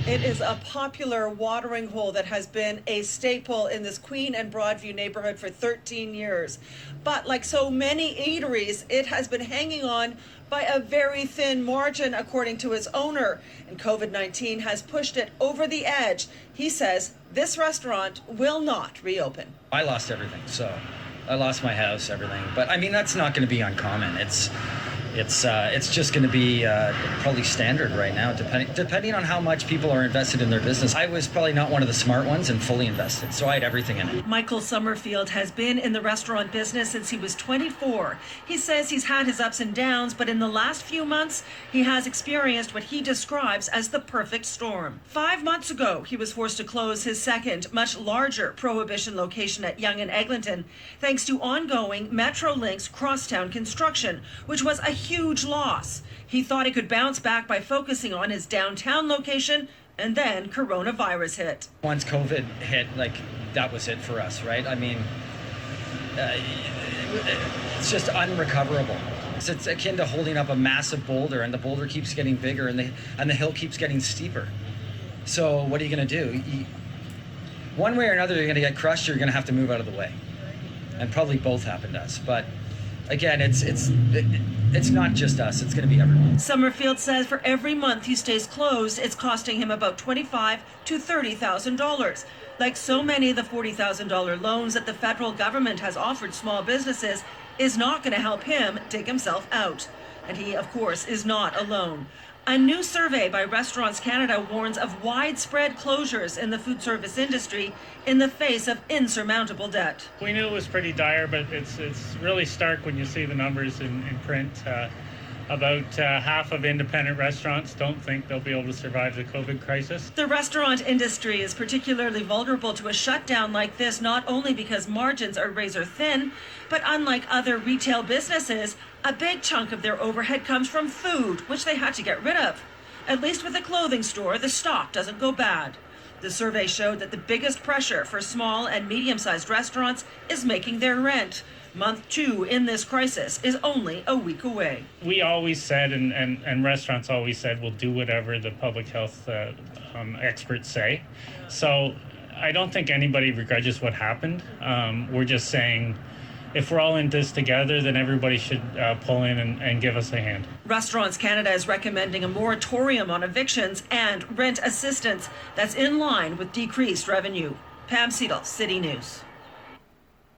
It is a popular watering hole that has been a staple in this Queen and Broadview neighborhood for 13 years. But like so many eateries, it has been hanging on by a very thin margin, according to its owner. And COVID-19 has pushed it over the edge. He says this restaurant will not reopen. I lost everything, so I lost my house, everything. But I mean, that's not going to be uncommon. It's just going to be probably standard right now, depending on how much people are invested in their business. I was probably not one of the smart ones and fully invested, so I had everything in it. Michael Summerfield has been in the restaurant business since he was 24. He says he's had his ups and downs, but in the last few months, he has experienced what he describes as the perfect storm. 5 months ago, he was forced to close his second, much larger Prohibition location at Yonge and Eglinton, thanks to ongoing Metrolink's crosstown construction, which was a huge loss. He thought he could bounce back by focusing on his downtown location, and then coronavirus hit. Once COVID hit, that was it for us, right? I mean, it's just unrecoverable. It's akin to holding up a massive boulder, and the boulder keeps getting bigger, and the hill keeps getting steeper. So what are you going to do? One way or another, you're going to get crushed. You're going to have to move out of the way, and probably both happen to us. But again, it's not just us, it's going to be everyone. Summerfield says for every month he stays closed, it's costing him about $25,000 to $30,000. Like so many of the $40,000 loans that the federal government has offered small businesses, is not going to help him dig himself out. And he, of course, is not alone. A new survey by Restaurants Canada warns of widespread closures in the food service industry in the face of insurmountable debt. We knew it was pretty dire, but it's really stark when you see the numbers in print. About half of independent restaurants don't think they'll be able to survive the COVID crisis. The restaurant industry is particularly vulnerable to a shutdown like this, not only because margins are razor thin, but unlike other retail businesses, a big chunk of their overhead comes from food, which they had to get rid of. At least with a clothing store, the stock doesn't go bad. The survey showed that the biggest pressure for small and medium-sized restaurants is making their rent. Month 2 in this crisis is only a week away. We always said, and restaurants always said, we'll do whatever the public health experts say. So I don't think anybody begrudges what happened. We're just saying, if we're all in this together, then everybody should pull in and give us a hand. Restaurants Canada is recommending a moratorium on evictions and rent assistance that's in line with decreased revenue. Pam Seidel, City News.